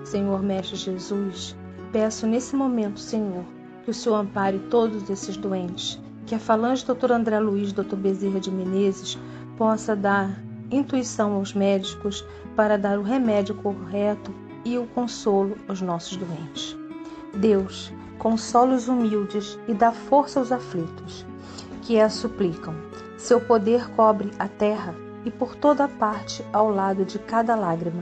Senhor Mestre Jesus, peço nesse momento, Senhor, que o Senhor ampare todos esses doentes, Que a falange Dr. André Luiz, Dr. Bezerra de Menezes possa dar intuição aos médicos para dar o remédio correto e o consolo aos nossos doentes. Deus, consola os humildes e dá força aos aflitos, que a suplicam. Seu poder cobre a terra e por toda parte ao lado de cada lágrima.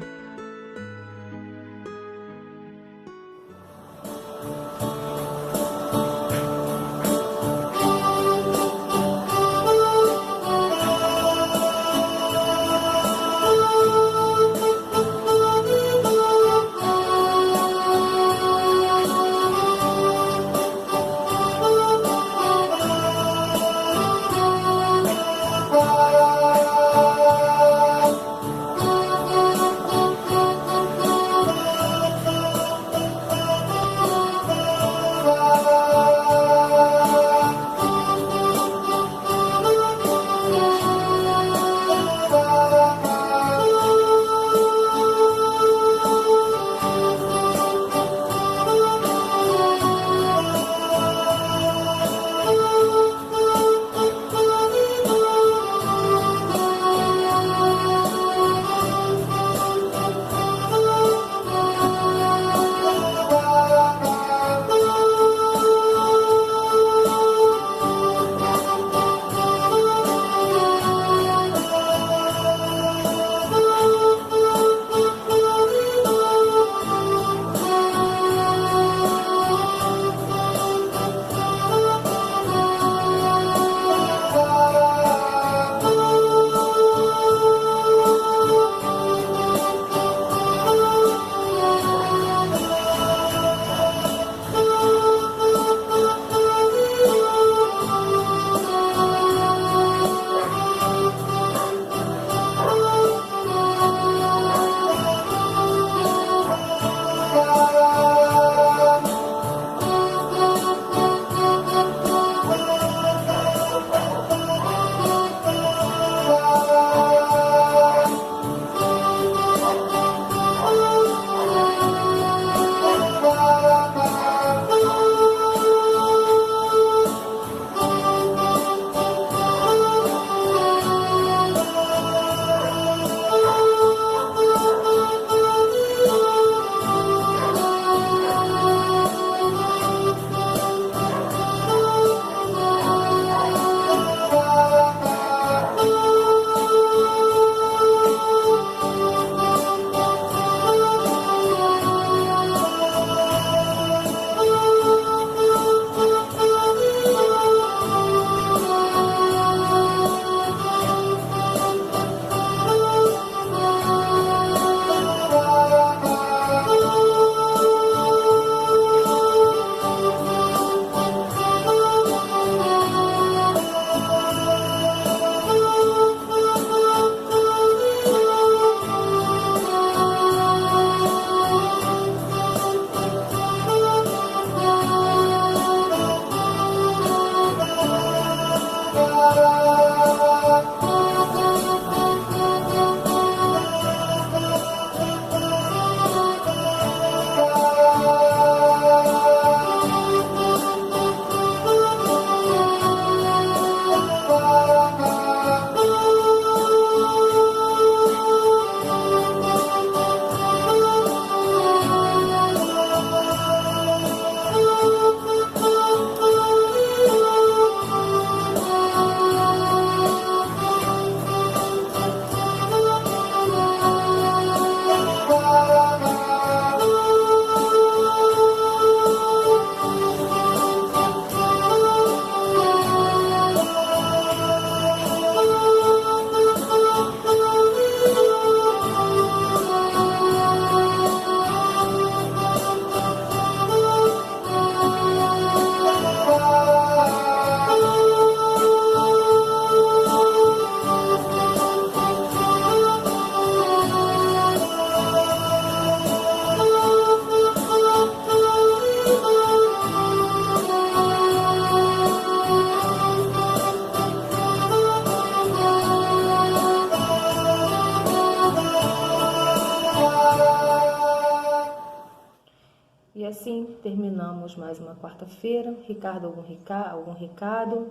terminamos mais uma quarta-feira. Ricardo, algum recado?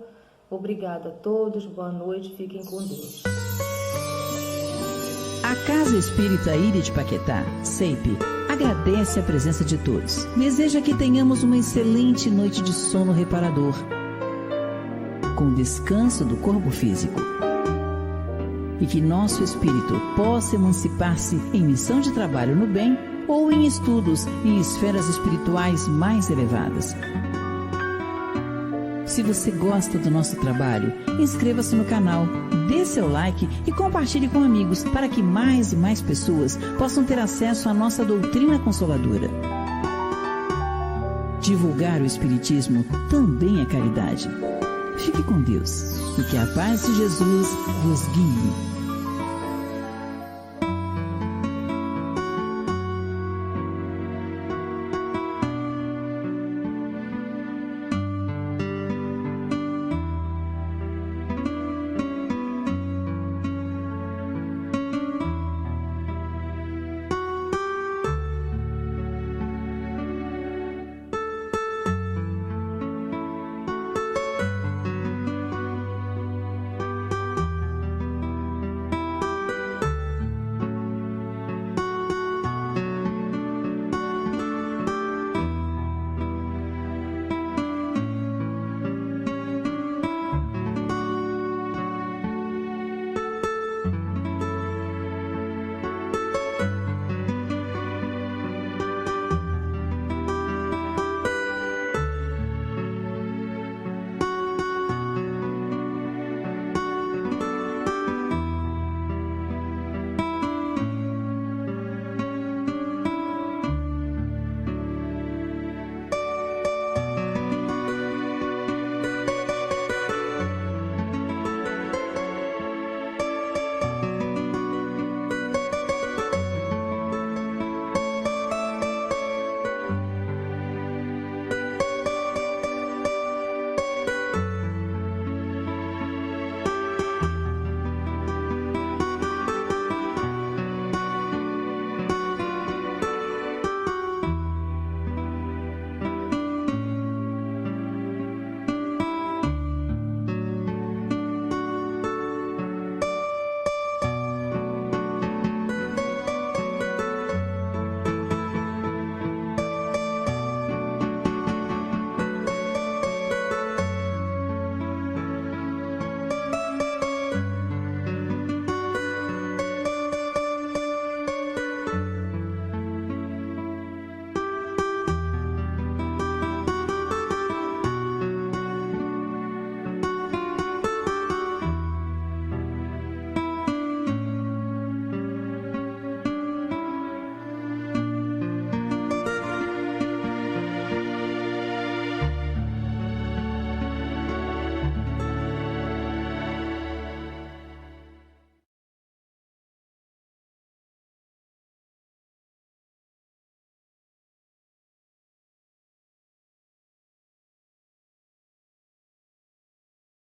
Obrigada a todos, boa noite, fiquem com Deus.
A Casa Espírita Ilha de Paquetá, CEIP, agradece a presença de todos. Deseja que tenhamos uma excelente noite de sono reparador, com descanso do corpo físico. E que nosso espírito possa emancipar-se em missão de trabalho no bem ou em estudos em esferas espirituais mais elevadas. Se você gosta do nosso trabalho, inscreva-se no canal, dê seu like e compartilhe com amigos para que mais e mais pessoas possam ter acesso à nossa doutrina consoladora. Divulgar o Espiritismo também é caridade. Fique com Deus e que a paz de Jesus vos guie.